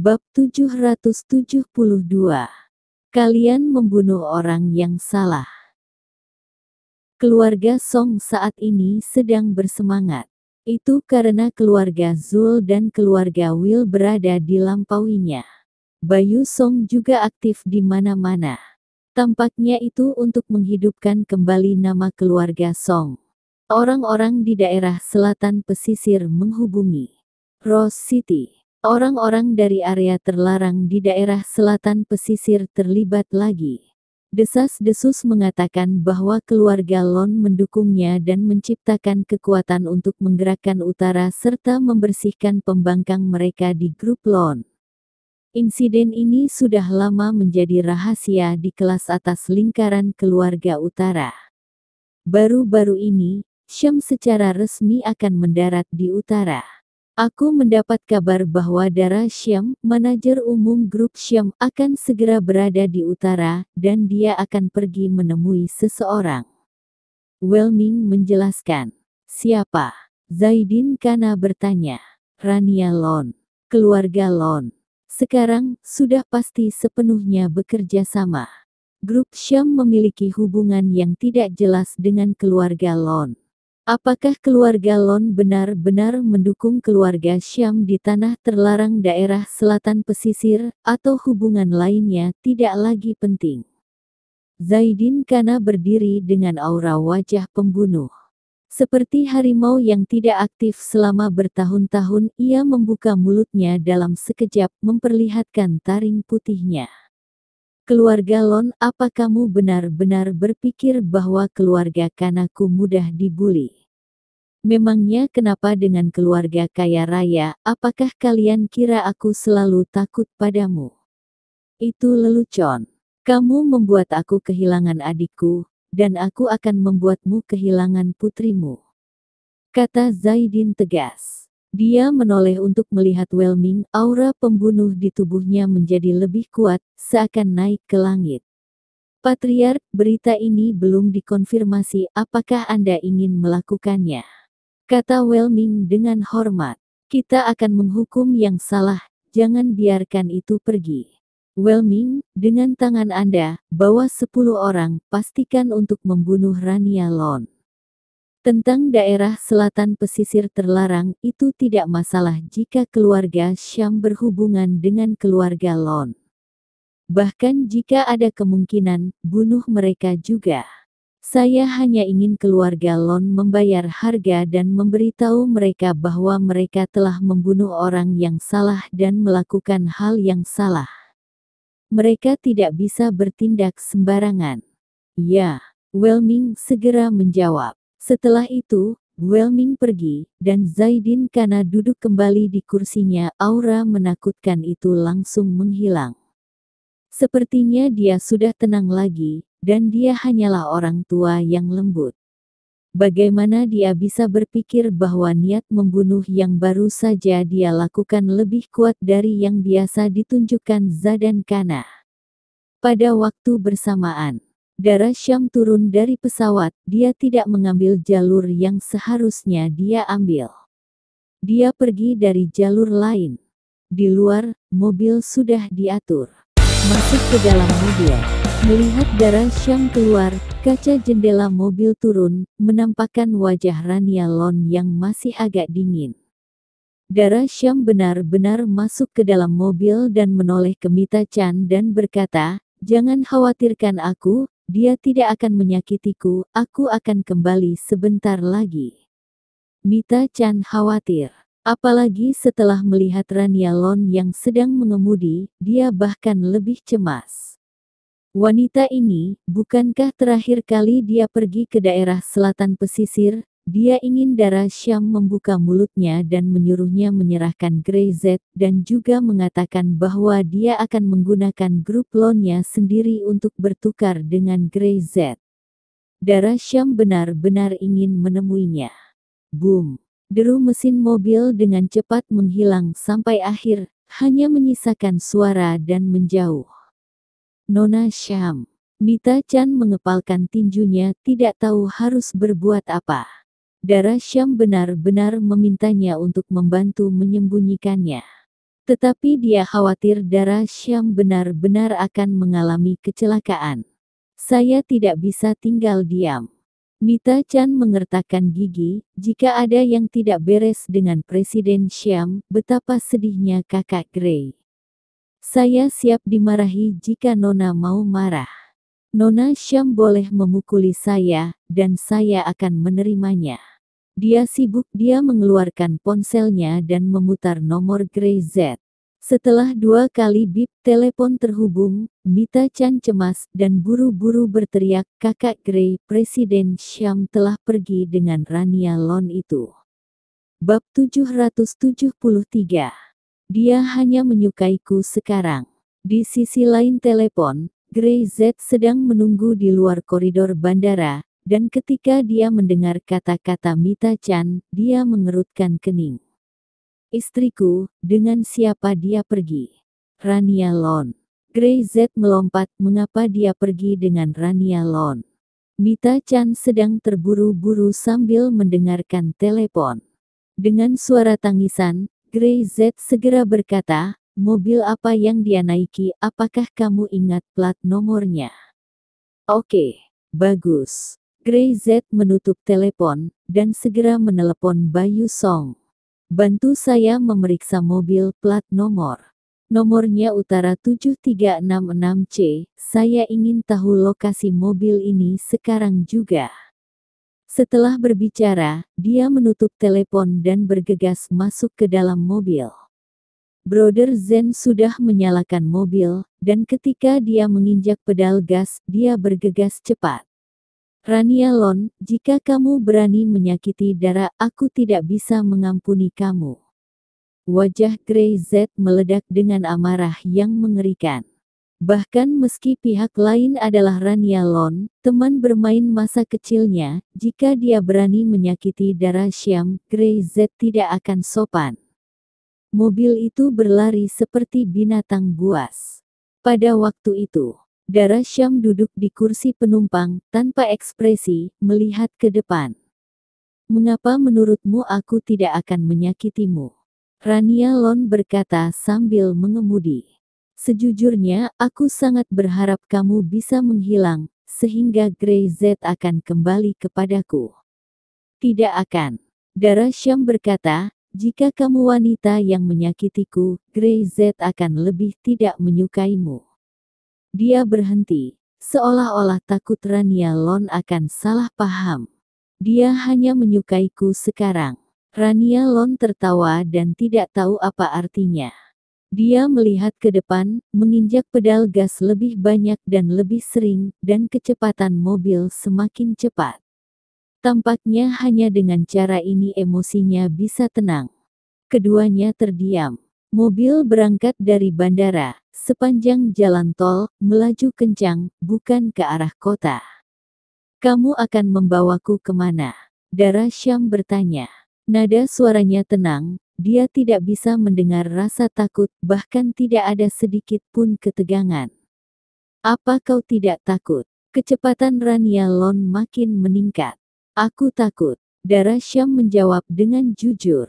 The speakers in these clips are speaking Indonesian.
Bab 772. Kalian membunuh orang yang salah. Keluarga Song saat ini sedang bersemangat. Itu karena keluarga Zul dan keluarga Will berada di lampauinya. Bayu Song juga aktif di mana-mana. Tampaknya itu untuk menghidupkan kembali nama keluarga Song. Orang-orang di daerah selatan pesisir menghubungi Rose City. Orang-orang dari area terlarang di daerah selatan pesisir terlibat lagi. Desas-desus mengatakan bahwa keluarga Lon mendukungnya dan menciptakan kekuatan untuk menggerakkan utara serta membersihkan pembangkang mereka di grup Lon. Insiden ini sudah lama menjadi rahasia di kelas atas lingkaran keluarga utara. Baru-baru ini, Syam secara resmi akan mendarat di utara. Aku mendapat kabar bahwa Dara Syam, manajer umum grup Syam, akan segera berada di utara, dan dia akan pergi menemui seseorang. Welming menjelaskan. Siapa? Zaidin Kana bertanya. Rania Lon. Keluarga Lon. Sekarang, sudah pasti sepenuhnya bekerja sama. Grup Syam memiliki hubungan yang tidak jelas dengan keluarga Lon. Apakah keluarga Lon benar-benar mendukung keluarga Syam di tanah terlarang daerah selatan pesisir, atau hubungan lainnya tidak lagi penting? Zaidin Kana berdiri dengan aura wajah pembunuh. Seperti harimau yang tidak aktif selama bertahun-tahun, ia membuka mulutnya dalam sekejap memperlihatkan taring putihnya. Keluarga Lon, apa kamu benar-benar berpikir bahwa keluarga Kanaku mudah dibuli? Memangnya kenapa dengan keluarga kaya raya, apakah kalian kira aku selalu takut padamu? Itu lelucon. Kamu membuat aku kehilangan adikku, dan aku akan membuatmu kehilangan putrimu. Kata Zaidin tegas. Dia menoleh untuk melihat Welming, aura pembunuh di tubuhnya menjadi lebih kuat, seakan naik ke langit. Patriark, berita ini belum dikonfirmasi, apakah Anda ingin melakukannya? Kata Welming dengan hormat. Kita akan menghukum yang salah, jangan biarkan itu pergi. Welming, dengan tangan Anda, bawa 10 orang, pastikan untuk membunuh Rania Lon. Tentang daerah selatan pesisir terlarang, itu tidak masalah jika keluarga Syam berhubungan dengan keluarga Lon. Bahkan jika ada kemungkinan, bunuh mereka juga. Saya hanya ingin keluarga Lon membayar harga dan memberitahu mereka bahwa mereka telah membunuh orang yang salah dan melakukan hal yang salah. Mereka tidak bisa bertindak sembarangan. Ya, Welming segera menjawab. Setelah itu, Welming pergi, dan Zaidin Kana duduk kembali di kursinya. Aura menakutkan itu langsung menghilang. Sepertinya dia sudah tenang lagi, dan dia hanyalah orang tua yang lembut. Bagaimana dia bisa berpikir bahwa niat membunuh yang baru saja dia lakukan lebih kuat dari yang biasa ditunjukkan Zadan Kana. Pada waktu bersamaan, Dara Syam turun dari pesawat, dia tidak mengambil jalur yang seharusnya dia ambil. Dia pergi dari jalur lain. Di luar, mobil sudah diatur. Masuk ke dalam mobil. Melihat Dara Syam keluar, kaca jendela mobil turun, menampakkan wajah Rania Lon yang masih agak dingin. Dara Syam benar-benar masuk ke dalam mobil dan menoleh ke Mita Chan dan berkata, "Jangan khawatirkan aku, dia tidak akan menyakitiku, aku akan kembali sebentar lagi." Mita Chan khawatir. Apalagi setelah melihat Rania Lon yang sedang mengemudi, dia bahkan lebih cemas. Wanita ini, bukankah terakhir kali dia pergi ke daerah selatan pesisir? Dia ingin Dara Syam membuka mulutnya dan menyuruhnya menyerahkan Grey Z, dan juga mengatakan bahwa dia akan menggunakan grup Lonnya sendiri untuk bertukar dengan Grey Z. Dara Syam benar-benar ingin menemuinya. Boom! Deru mesin mobil dengan cepat menghilang sampai akhir, hanya menyisakan suara dan menjauh. Nona Syam. Mita Chan mengepalkan tinjunya, tidak tahu harus berbuat apa. Dara Syam benar-benar memintanya untuk membantu menyembunyikannya. Tetapi dia khawatir Dara Syam benar-benar akan mengalami kecelakaan. Saya tidak bisa tinggal diam. Mita Chan mengertakkan gigi, jika ada yang tidak beres dengan Presiden Syam, betapa sedihnya kakak Grey. Saya siap dimarahi jika Nona mau marah. Nona Syam boleh memukuli saya, dan saya akan menerimanya. Dia sibuk, dia mengeluarkan ponselnya dan memutar nomor Grey Z. Setelah 2 kali bip telepon terhubung, Mita Chan cemas dan buru-buru berteriak, kakak Grey, Presiden Syam telah pergi dengan Rania Lon itu. Bab 773. Dia hanya menyukaiku sekarang. Di sisi lain telepon, Grey Z sedang menunggu di luar koridor bandara, dan ketika dia mendengar kata-kata Mita Chan, dia mengerutkan kening. Istriku, dengan siapa dia pergi? Rania Lon. Grey Z melompat, mengapa dia pergi dengan Rania Lon? Mita Chan sedang terburu-buru sambil mendengarkan telepon. Dengan suara tangisan, Grey Z segera berkata, mobil apa yang dia naiki, apakah kamu ingat plat nomornya? Oke, bagus. Grey Z menutup telepon, dan segera menelepon Bayu Song. Bantu saya memeriksa mobil plat nomor. Nomornya Utara 7366C, saya ingin tahu lokasi mobil ini sekarang juga. Setelah berbicara, dia menutup telepon dan bergegas masuk ke dalam mobil. Brother Zen sudah menyalakan mobil, dan ketika dia menginjak pedal gas, dia bergegas cepat. Rania Lon, jika kamu berani menyakiti Dara, aku tidak bisa mengampuni kamu. Wajah Grey Z meledak dengan amarah yang mengerikan. Bahkan meski pihak lain adalah Rania Lon, teman bermain masa kecilnya, jika dia berani menyakiti Dara Syam, Grey Z tidak akan sopan. Mobil itu berlari seperti binatang buas. Pada waktu itu, Dara Syam duduk di kursi penumpang, tanpa ekspresi, melihat ke depan. Mengapa menurutmu aku tidak akan menyakitimu? Rania Lon berkata sambil mengemudi. Sejujurnya, aku sangat berharap kamu bisa menghilang, sehingga Grey Z akan kembali kepadaku. Tidak akan. Dara Syam berkata, jika kamu wanita yang menyakitiku, Grey Z akan lebih tidak menyukaimu. Dia berhenti, seolah-olah takut Rania Lon akan salah paham. Dia hanya menyukaiku sekarang. Rania Lon tertawa dan tidak tahu apa artinya. Dia melihat ke depan, menginjak pedal gas lebih banyak dan lebih sering, dan kecepatan mobil semakin cepat. Tampaknya hanya dengan cara ini emosinya bisa tenang. Keduanya terdiam. Mobil berangkat dari bandara, sepanjang jalan tol, melaju kencang, bukan ke arah kota. Kamu akan membawaku kemana? Dara Syam bertanya. Nada suaranya tenang, dia tidak bisa mendengar rasa takut, bahkan tidak ada sedikit pun ketegangan. Apa kau tidak takut? Kecepatan Rania Lon makin meningkat. Aku takut. Dara Syam menjawab dengan jujur.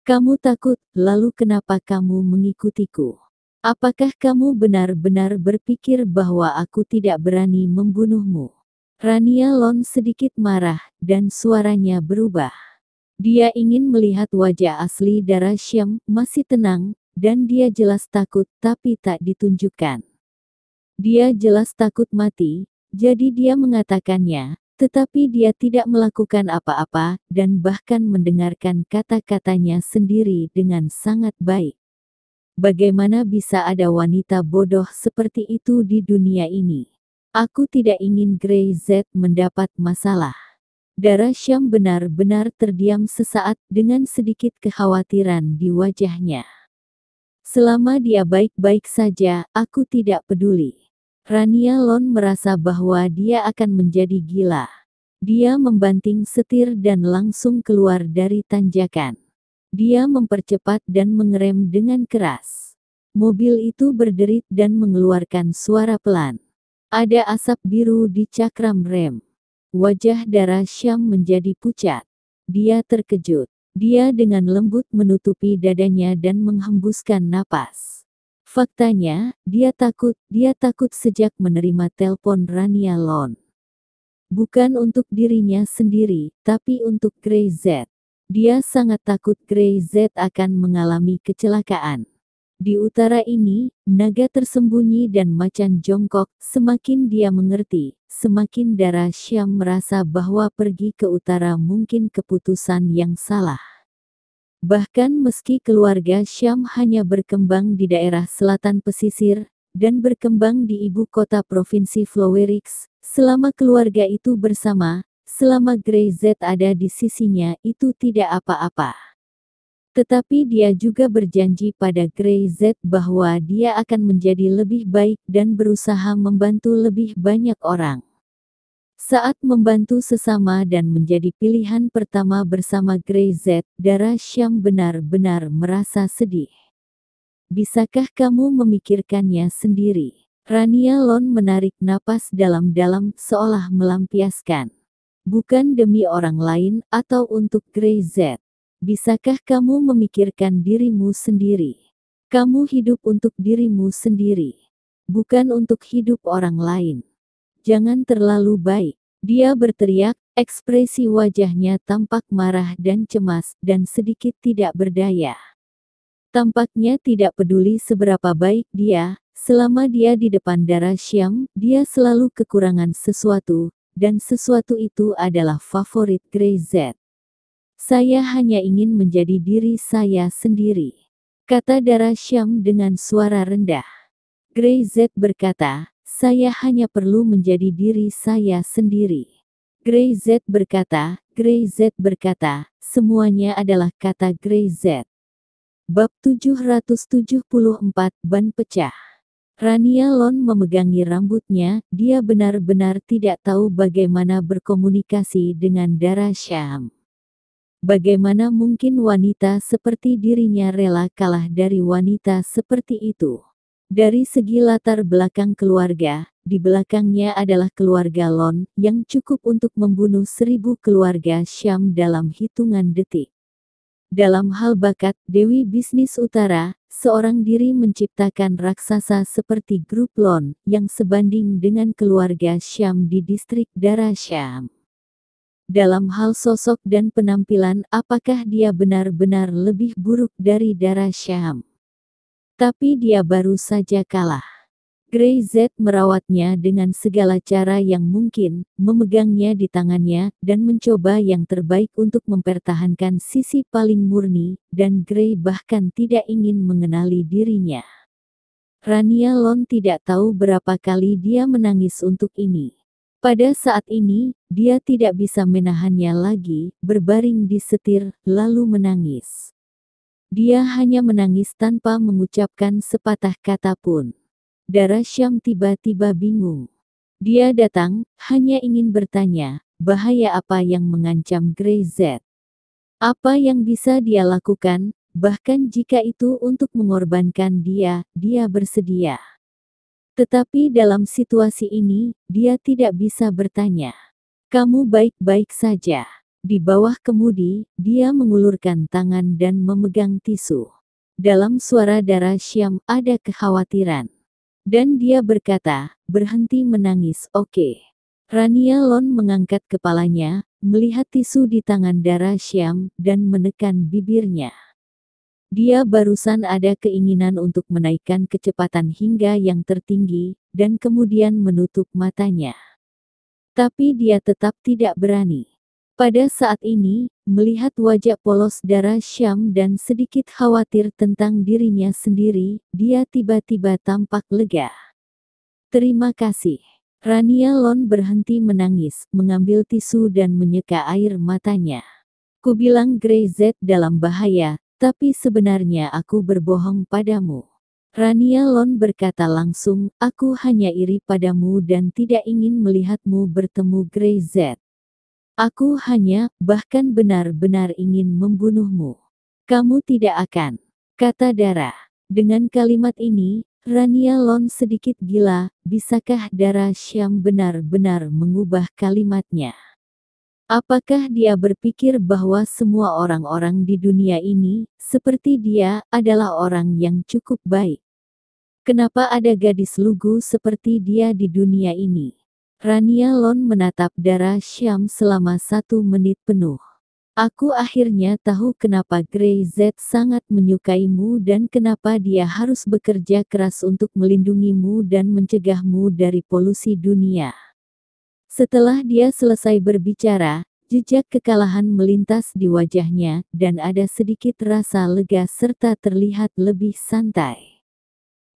Kamu takut, lalu kenapa kamu mengikutiku? Apakah kamu benar-benar berpikir bahwa aku tidak berani membunuhmu? Rania Lon sedikit marah, dan suaranya berubah. Dia ingin melihat wajah asli Dara Syam, masih tenang, dan dia jelas takut tapi tak ditunjukkan. Dia jelas takut mati, jadi dia mengatakannya, tetapi dia tidak melakukan apa-apa, dan bahkan mendengarkan kata-katanya sendiri dengan sangat baik. Bagaimana bisa ada wanita bodoh seperti itu di dunia ini? Aku tidak ingin Grey Z mendapat masalah. Dara Syam benar-benar terdiam sesaat dengan sedikit kekhawatiran di wajahnya. Selama dia baik-baik saja, aku tidak peduli. Rania Lon merasa bahwa dia akan menjadi gila. Dia membanting setir dan langsung keluar dari tanjakan. Dia mempercepat dan mengerem dengan keras. Mobil itu berderit dan mengeluarkan suara pelan. Ada asap biru di cakram rem. Wajah Dara Syam menjadi pucat. Dia terkejut. Dia dengan lembut menutupi dadanya dan menghembuskan napas. Faktanya, dia takut sejak menerima telepon Rania Lon. Bukan untuk dirinya sendiri, tapi untuk Grey Z. Dia sangat takut Grey Z akan mengalami kecelakaan. Di utara ini, naga tersembunyi dan macan jongkok, semakin dia mengerti, semakin Dara Syam merasa bahwa pergi ke utara mungkin keputusan yang salah. Bahkan meski keluarga Syam hanya berkembang di daerah selatan pesisir, dan berkembang di ibu kota provinsi Flowerix, selama keluarga itu bersama, selama Grey Z ada di sisinya itu tidak apa-apa. Tetapi dia juga berjanji pada Grey Z bahwa dia akan menjadi lebih baik dan berusaha membantu lebih banyak orang. Saat membantu sesama dan menjadi pilihan pertama bersama Grey Z, Dara Syam benar-benar merasa sedih. Bisakah kamu memikirkannya sendiri? Rania Lon menarik napas dalam-dalam seolah melampiaskan. Bukan demi orang lain atau untuk Grey Z. Bisakah kamu memikirkan dirimu sendiri? Kamu hidup untuk dirimu sendiri. Bukan untuk hidup orang lain. Jangan terlalu baik. Dia berteriak, ekspresi wajahnya tampak marah dan cemas dan sedikit tidak berdaya. Tampaknya tidak peduli seberapa baik dia, selama dia di depan Dara Syam, dia selalu kekurangan sesuatu, dan sesuatu itu adalah favorit Grey Z. Saya hanya ingin menjadi diri saya sendiri, kata Dara Syam dengan suara rendah. Grey Z berkata, saya hanya perlu menjadi diri saya sendiri. Grey Z berkata, semuanya adalah kata Grey Z. Bab 774 Ban Pecah. Rania Lon memegangi rambutnya, dia benar-benar tidak tahu bagaimana berkomunikasi dengan Dara Syam. Bagaimana mungkin wanita seperti dirinya rela kalah dari wanita seperti itu? Dari segi latar belakang keluarga, di belakangnya adalah keluarga Lon, yang cukup untuk membunuh 1000 keluarga Syam dalam hitungan detik. Dalam hal bakat, Dewi Bisnis Utara, seorang diri menciptakan raksasa seperti grup Lon, yang sebanding dengan keluarga Syam di distrik Dara Syam. Dalam hal sosok dan penampilan, apakah dia benar-benar lebih buruk dari Dara Syam? Tapi dia baru saja kalah. Grey Z merawatnya dengan segala cara yang mungkin, memegangnya di tangannya, dan mencoba yang terbaik untuk mempertahankan sisi paling murni, dan Grey bahkan tidak ingin mengenali dirinya. Rania Lon tidak tahu berapa kali dia menangis untuk ini. Pada saat ini, dia tidak bisa menahannya lagi, berbaring di setir, lalu menangis. Dia hanya menangis tanpa mengucapkan sepatah kata pun. Dara Syam tiba-tiba bingung. Dia datang, hanya ingin bertanya, bahaya apa yang mengancam Grey Z? Apa yang bisa dia lakukan, bahkan jika itu untuk mengorbankan dia bersedia. Tetapi dalam situasi ini, dia tidak bisa bertanya. Kamu baik-baik saja. Di bawah kemudi, dia mengulurkan tangan dan memegang tisu. Dalam suara Dara Syam ada kekhawatiran. Dan dia berkata, berhenti menangis, oke. Rania Lon mengangkat kepalanya, melihat tisu di tangan Dara Syam, dan menekan bibirnya. Dia barusan ada keinginan untuk menaikkan kecepatan hingga yang tertinggi, dan kemudian menutup matanya. Tapi dia tetap tidak berani. Pada saat ini, melihat wajah polos Dara Syam dan sedikit khawatir tentang dirinya sendiri, dia tiba-tiba tampak lega. Terima kasih. Rania Lon berhenti menangis, mengambil tisu dan menyeka air matanya. Kubilang Grey Z dalam bahaya, tapi sebenarnya aku berbohong padamu. Rania Lon berkata langsung, aku hanya iri padamu dan tidak ingin melihatmu bertemu Grey Z. Aku hanya, bahkan benar-benar ingin membunuhmu. Kamu tidak akan, kata Dara. Dengan kalimat ini, Rania Lon sedikit gila, bisakah Dara Syam benar-benar mengubah kalimatnya? Apakah dia berpikir bahwa semua orang-orang di dunia ini, seperti dia, adalah orang yang cukup baik? Kenapa ada gadis lugu seperti dia di dunia ini? Rania Lon menatap Dara Syam selama 1 menit penuh. Aku akhirnya tahu kenapa Grey Z sangat menyukaimu dan kenapa dia harus bekerja keras untuk melindungimu dan mencegahmu dari polusi dunia. Setelah dia selesai berbicara, jejak kekalahan melintas di wajahnya, dan ada sedikit rasa lega serta terlihat lebih santai.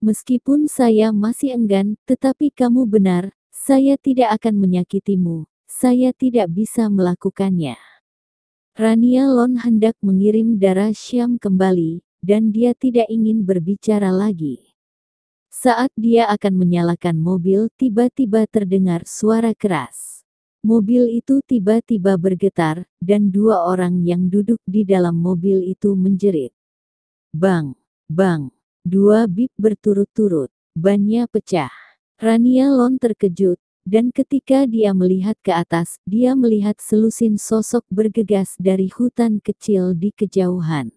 Meskipun saya masih enggan, tetapi kamu benar, saya tidak akan menyakitimu, saya tidak bisa melakukannya. Rania Lon hendak mengirim Dara Syam kembali, dan dia tidak ingin berbicara lagi. Saat dia akan menyalakan mobil, tiba-tiba terdengar suara keras. Mobil itu tiba-tiba bergetar, dan 2 orang yang duduk di dalam mobil itu menjerit. Bang! Bang! 2 bip berturut-turut. Bannya pecah. Rania Lon terkejut, dan ketika dia melihat ke atas, dia melihat selusin sosok bergegas dari hutan kecil di kejauhan.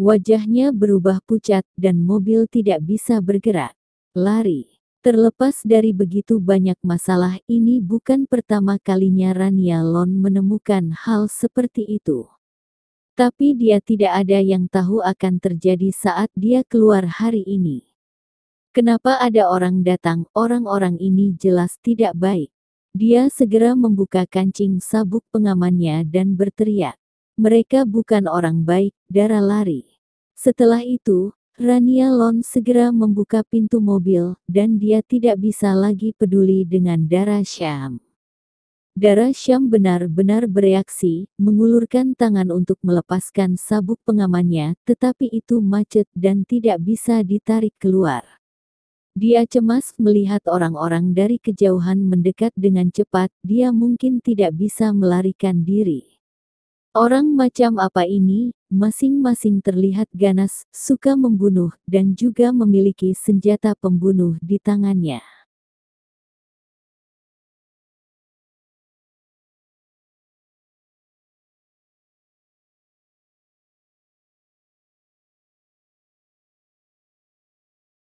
Wajahnya berubah pucat dan mobil tidak bisa bergerak. Lari. Terlepas dari begitu banyak masalah, ini bukan pertama kalinya Rania Lon menemukan hal seperti itu. Tapi dia tidak ada yang tahu akan terjadi saat dia keluar hari ini. Kenapa ada orang datang, orang-orang ini jelas tidak baik. Dia segera membuka kancing sabuk pengamannya dan berteriak. Mereka bukan orang baik, Dara lari. Setelah itu, Rania Lon segera membuka pintu mobil, dan dia tidak bisa lagi peduli dengan Dara Syam. Dara Syam benar-benar bereaksi, mengulurkan tangan untuk melepaskan sabuk pengamannya, tetapi itu macet dan tidak bisa ditarik keluar. Dia cemas melihat orang-orang dari kejauhan mendekat dengan cepat, dia mungkin tidak bisa melarikan diri. Orang macam apa ini? Masing-masing terlihat ganas, suka membunuh, dan juga memiliki senjata pembunuh di tangannya.